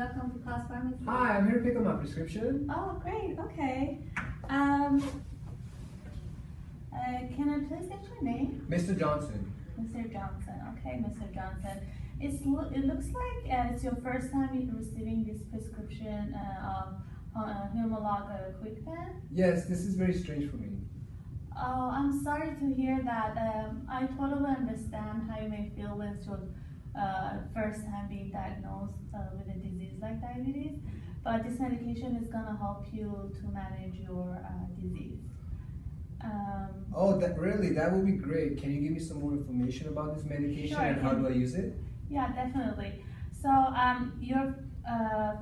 welcome to Class Pharmacy. Hi, I'm here to pick up my prescription. Oh, great, okay. Can I please get your name? Mr. Johnson. Mr. Johnson, okay, Mr. Johnson. It looks like it's your first time receiving this prescription of Humalog Quick Pen. Yes, this is very strange for me. Oh, I'm sorry to hear that. I totally understand how you may feel when it's your first time being diagnosed with a disease like diabetes, but this medication is gonna help you to manage your disease. That would be great. Can you give me some more information about this medication and how do I use it? Yeah, definitely. So your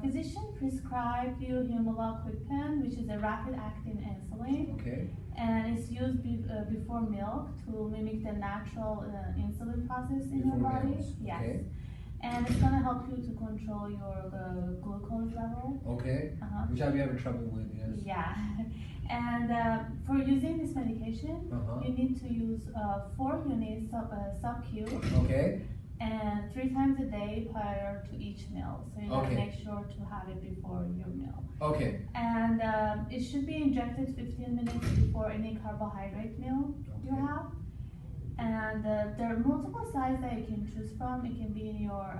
physician prescribed you Humalog Quick Pen, which is a rapid-acting insulin. Okay. And it's used before milk to mimic the natural insulin process in your body. Meals. Yes. Okay. And it's gonna help you to control your glucose level. Okay. Which I've been having trouble with, yes. Yeah. And for using this medication, you need to use 4 units sub-Q. Okay. And 3 times a day prior to each meal. So you gotta make sure to have it before your meal. Okay. And it should be injected 15 minutes before any carbohydrate meal you have. And there are multiple sizes that you can choose from. It can be in your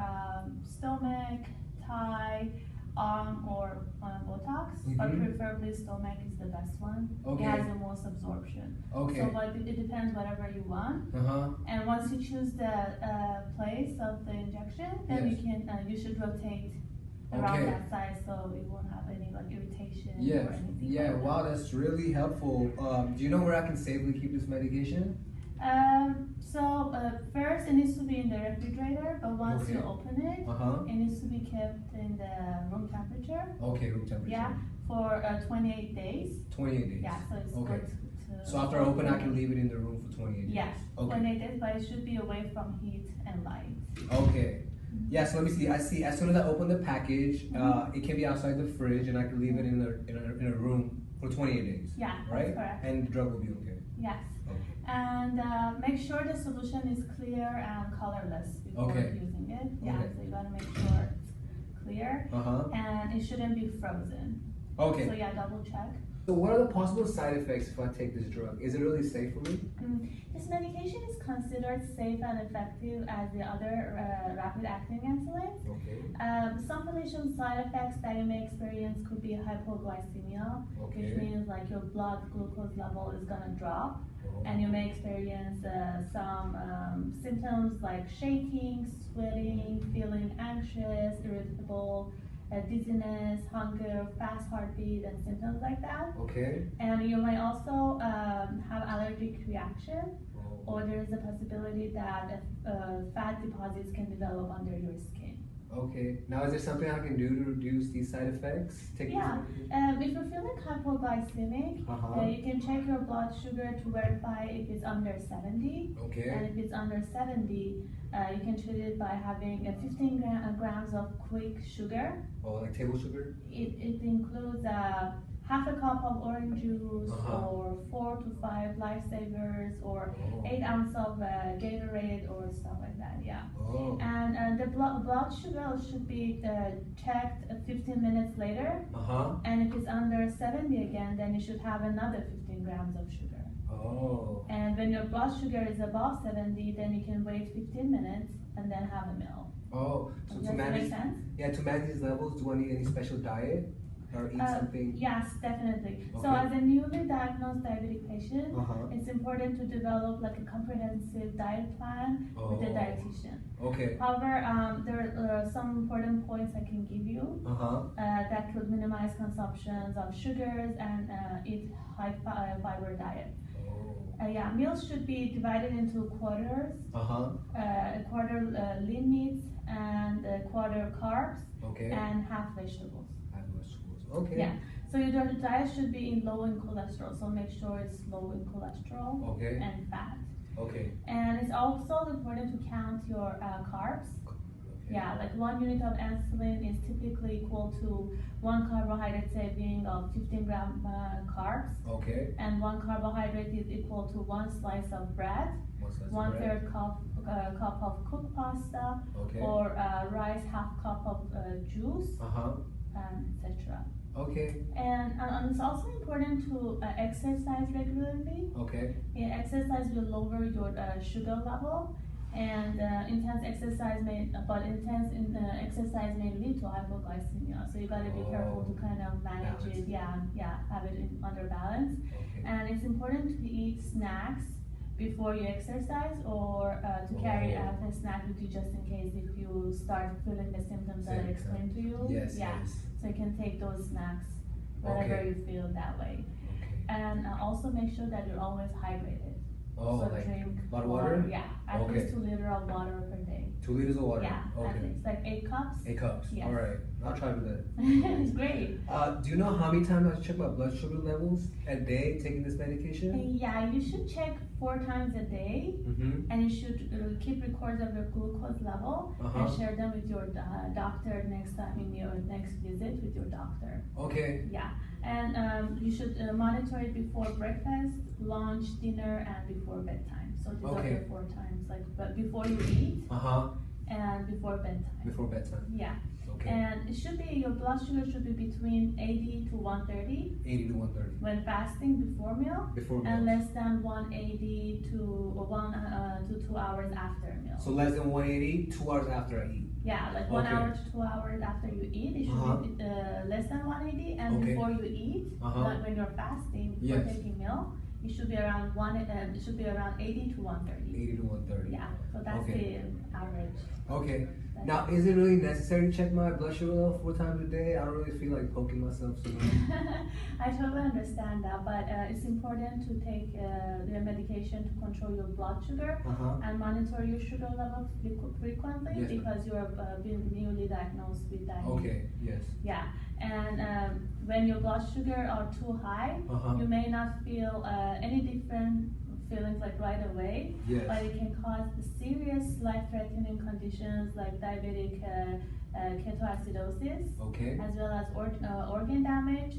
stomach, thigh, arm, or buttocks, but preferably stomach is the best one. Okay. It has the most absorption. Okay. So but it depends whatever you want. And once you choose the place of the injection, then you can you should rotate around that side so you won't have any like irritation or anything. Yeah. Like Wow, that's really helpful. Do you know where I can safely keep this medication? So first it needs to be in the refrigerator, but once you open it, it needs to be kept in the room temperature. Okay, room temperature. Yeah, for 28 days. 28 days. Yeah, so it's good to so after I open, I can leave it in the room for 28 days. Yeah, 28 days, but it should be away from heat and light. Okay. Yeah, so let me see. I see. As soon as I open the package, it can be outside the fridge, and I can leave it in a room for 28 days. Yeah, right? That's correct. And the drug will be okay. Yes. Okay. And make sure the solution is clear and colorless before using it. Yeah, so you gotta make sure it's clear. And it shouldn't be frozen. Okay. So yeah, double check. So what are the possible side effects if I take this drug? Is it really safe for me? This medication is considered safe and effective as the other rapid-acting insulins. Okay. Some potential side effects that you may experience could be hypoglycemia, which means like your blood glucose level is gonna drop, and you may experience some symptoms like shaking, sweating, feeling anxious, irritable, dizziness, hunger, fast heartbeat, and symptoms like that. Okay. And you may also have allergic reaction, or there is a possibility that fat deposits can develop under your skin. Okay. Now, is there something I can do to reduce these side effects? If you're feeling hypoglycemic, you can check your blood sugar to verify if it's under 70. Okay. And if it's under 70, you can treat it by having 15 grams of quick sugar. Oh, like table sugar? It includes half a cup of orange juice, or 4 to 5 lifesavers, or 8 ounces of Gatorade, or stuff like that. Yeah. And the blood sugar should be checked 15 minutes later. And if it's under 70 again, then you should have another 15 grams of sugar. And when your blood sugar is above 70, then you can wait 15 minutes and then have a meal. So does that make sense? Yeah, to manage these levels, do I need any special diet or eat something? Yes, definitely. So as a newly diagnosed diabetic patient, it's important to develop like a comprehensive diet plan with a dietitian. Okay. However, there are some important points I can give you that could minimize consumptions of sugars and eat high fiber diet. Meals should be divided into quarters. A quarter lean meats and a quarter carbs and half vegetables. Okay. Yeah. So your diet should be in low in cholesterol. So make sure it's low in cholesterol and fat. Okay. And it's also important to count your carbs. Yeah, like 1 unit of insulin is typically equal to 1 carbohydrate saving of 15 gram carbs. And 1 carbohydrate is equal to 1 slice of bread, 1/3 cup cup of cooked pasta, Okay. or rice, half cup of juice, and etc. Okay. And it's also important to exercise regularly. Okay. Yeah, exercise will lower your sugar level, and intense exercise exercise may lead to hypoglycemia. So you gotta be careful to kind of manage balance. it. Yeah, have it under balance. Okay. And it's important to eat snacks before you exercise, or to carry a snack with you just in case if you start feeling the symptoms that I explained to you. Yes. Yeah. Yes. So you can take those snacks whenever you feel that way. Okay. And also make sure that you're always hydrated. Oh, So like drink a lot of water? Yeah, at least 2 liters of water per day. 2 liters of water. Yeah, Okay. at least like 8 cups. 8 cups. Yes. All right. I'll try to do that. It's great. Do you know how many times I should check my blood sugar levels a day taking this medication? Yeah, you should check 4 times a day, and you should keep records of your glucose level and share them with your doctor next time in your next visit with your doctor. Okay. Yeah, and you should monitor it before breakfast, lunch, dinner, and before bedtime. So these are the 4 times, like but before you eat and before bedtime. Before bedtime. Yeah. Okay. And it should be, your blood sugar should be between 80 to 130. 80 to 130. When fasting before meal. Before meal. And less than 180 to 2 hours after meal. So less than 180, 2 hours after I eat. Yeah, like 1 hour to 2 hours after you eat, it should be less than 180. And before you eat, like when you're fasting, before taking meal, it should be around 80 to 130. 80 to 130. Yeah, so that's the average. Okay. Now, is it really necessary to check my blood sugar level 4 times a day? I don't really feel like poking myself so much. I totally understand that, but it's important to take the medication to control your blood sugar and monitor your sugar level frequently because you are being newly diagnosed with diabetes. Okay, yes. Yeah, and when your blood sugar are too high, you may not feel any different feelings like right away, but it can cause serious life-threatening conditions like diabetic ketoacidosis, as well as organ damage,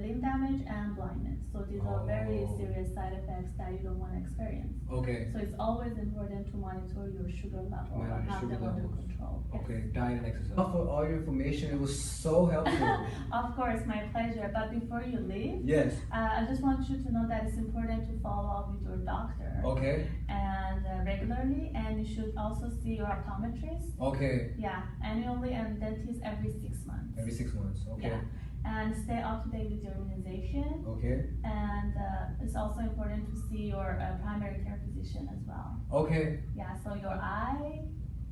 limb damage, and blindness. So these are very serious side effects that you don't want to experience. Okay. So it's always important to monitor your sugar level and have them under control. Okay, diet and exercise. For all your information, it was so helpful. Of course, my pleasure. But before you leave, I just want you to know that it's important to follow up with your doctor. Okay. And regularly, and you should also see your optometrist. Okay. Yeah, annually, and dentist every 6 months. Every 6 months. Okay. Yeah. And stay up to date with your immunization. Okay. And it's also important to see your primary care physician as well. Okay. Yeah, so your eye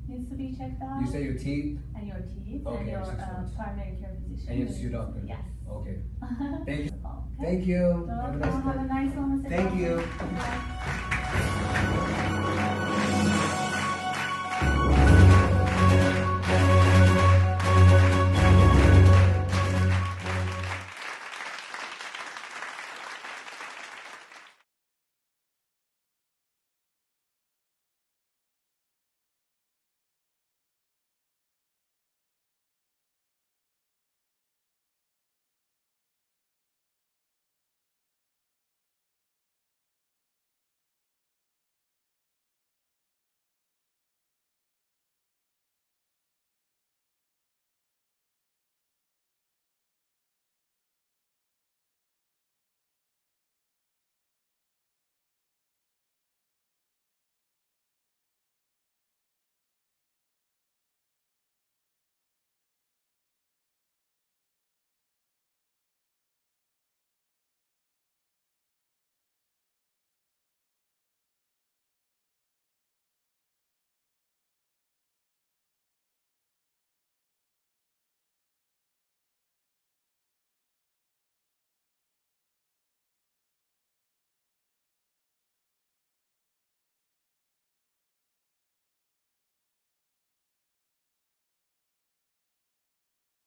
needs to be checked out. You say your teeth? And your teeth, okay, and your primary care physician. And you have to see your doctor? Yes. Okay. Thank you. Okay. Thank you. So have a nice one. Thank you.